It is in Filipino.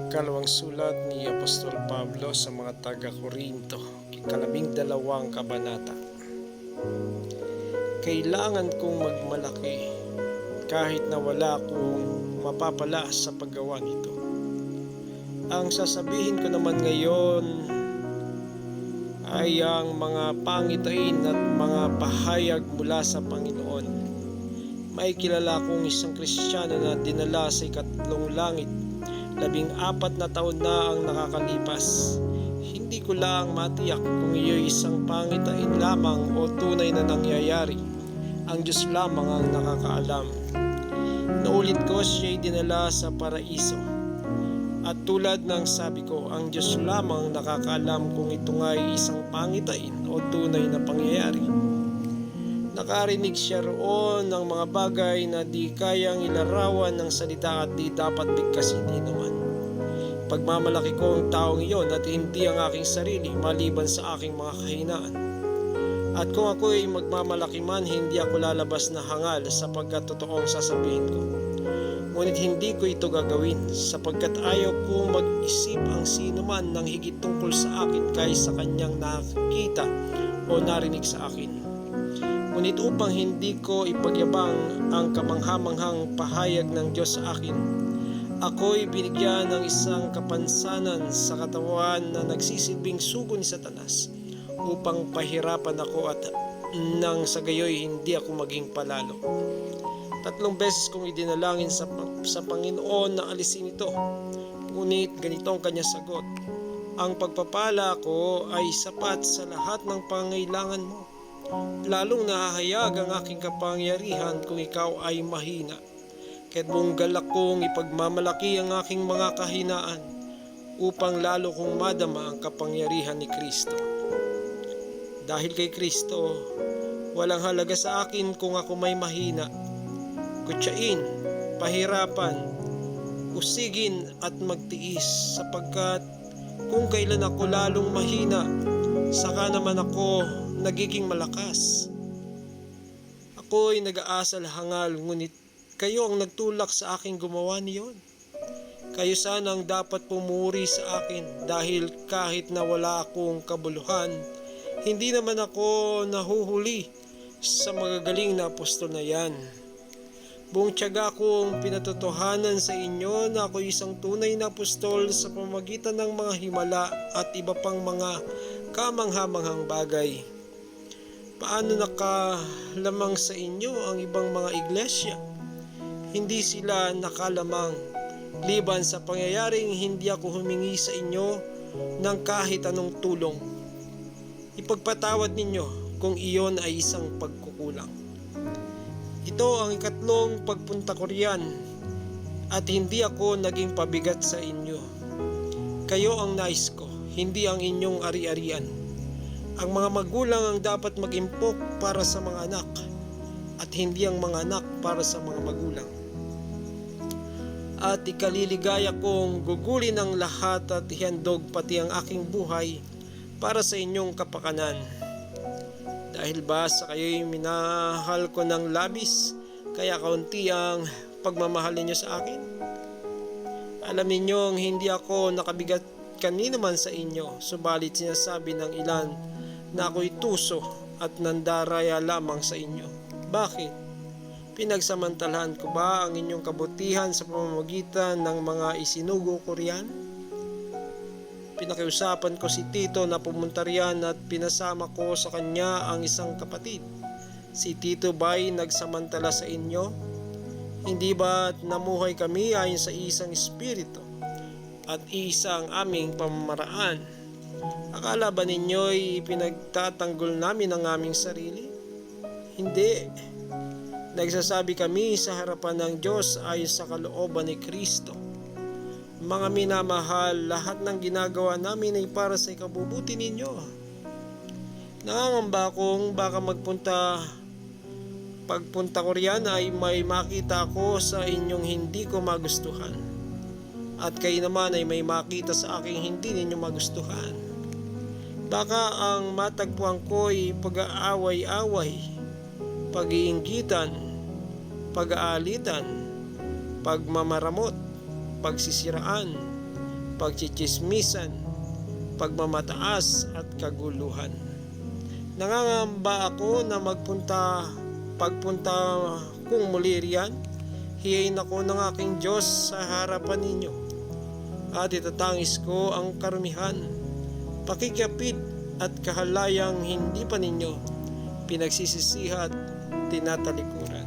Ikalawang sulat ni Apostol Pablo sa mga taga-Korinto, ika-12 kabanata. Kailangan kong magmalaki kahit na wala akong mapapala sa paggawa nito. Ang sasabihin ko naman ngayon ay ang mga pangitain at mga pahayag mula sa Panginoon. May kilala kong isang Kristiyano na dinala sa ikatlong langit. 14 na taon na ang nakakalipas. Hindi ko lang matiyak kung iyo'y isang pangitain lamang o tunay na nangyayari. Ang Diyos lamang ang nakakaalam. Naulit ko, siya'y dinala sa paraiso. At tulad ng sabi ko, ang Diyos lamang nakakaalam kung ito nga'y isang pangitain o tunay na pangyayari. Nakarinig siya roon ng mga bagay na di kayang ilarawan ng salita at di dapat bigkasin inuman. Pagmamalaki ko ang taong iyon at hindi ang aking sarili maliban sa aking mga kahinaan. At kung ako'y magmamalaki man, hindi ako lalabas na hangal sapagkat totoong sasabihin ko. Ngunit hindi ko ito gagawin sapagkat ayaw kong mag-isip ang sino man ng higit tungkol sa akin kaysa kanyang nakita o narinig sa akin. Ngunit upang hindi ko ipagyabang ang kamanghamanghang pahayag ng Diyos sa akin, ako'y binigyan ng isang kapansanan sa katawan na nagsisilbing sugo ni Satanas upang pahirapan ako at nang sa gayoy hindi ako maging palalo. 3 beses kong idinalangin sa Panginoon na alisin ito. Ngunit ganito ang kanyang sagot: ang pagpapala ko ay sapat sa lahat ng pangailangan mo. Lalong nahahayag ang aking kapangyarihan kung ikaw ay mahina. Kaya't buong galak kong ipagmamalaki ang aking mga kahinaan upang lalo kong madama ang kapangyarihan ni Kristo. Dahil kay Kristo, walang halaga sa akin kung ako may mahina, kutsain, pahirapan, usigin at magtiis, sapagkat kung kailan ako lalong mahina, saka naman ako nagiging malakas. Ako'y nag-aasal hangal, ngunit kayo ang nagtulak sa aking gumawa niyon. Kayo sana ang dapat pumuri sa akin dahil kahit na wala akong kabuluhan, hindi naman ako nahuhuli sa magagaling na apostol na yan. Buong tiyaga kong pinatotohanan sa inyo na ako isang tunay na apostol sa pamamagitan ng mga himala at iba pang mga kamanghamanghang bagay. Paano nakalamang sa inyo ang ibang mga iglesia? Hindi sila nakalamang, liban sa pangyayaring hindi ako humingi sa inyo ng kahit anong tulong. Ipagpatawad ninyo kung iyon ay isang pagkukulang. Ito ang ikatlong pagpunta ko riyan at hindi ako naging pabigat sa inyo. Kayo ang nais ko, hindi ang inyong ari-arian. Ang mga magulang ang dapat mag-impok para sa mga anak at hindi ang mga anak para sa mga magulang. At ikaliligaya kong gugulin ang lahat at ihandog pati ang aking buhay para sa inyong kapakanan. Dahil ba sa kayo'y minahal ko ng labis, kaya kaunti ang pagmamahal ninyo sa akin? Alam ninyong hindi ako nakabigat kanino man sa inyo, subalit sinasabi ng ilan na ako'y tuso at nandaraya lamang sa inyo. Bakit? Pinagsamantalahan ko ba ang inyong kabutihan sa pamamagitan ng mga isinugo ko riyan? Pinakiusapan ko si Tito na pumunta riyan at pinasama ko sa kanya ang isang kapatid. Si Tito ba'y nagsamantala sa inyo? Hindi ba't namuhay kami ayon sa isang espiritu at isa ang aming pamamaraan? Akala ba ninyo'y pinagtatanggol namin ang aming sarili? Hindi. Nagsasabi kami sa harapan ng Diyos ayon sa kalooban ni Kristo. Mga minamahal, lahat ng ginagawa namin ay para sa ikabubuti ninyo. Nangangamba akong baka pagpunta ko riyan ay may makita ako sa inyong hindi ko magustuhan. At kayo naman ay may makita sa aking hindi ninyo magustuhan. Baka ang matagpuan ko ay pag-aaway-away, pag-iinggitan, pag-aalitan, pagmamaramot, pagsisiraan, pagchichismisan, pagmamataas at kaguluhan. Nangangamba ako na pagpunta kong muli riyan, hiyain ako ng aking Diyos sa harapan ninyo, at itatangis ko ang karumihan, pakikapit at kahalayang hindi pa ninyo pinagsisisihan at tinatalikuran.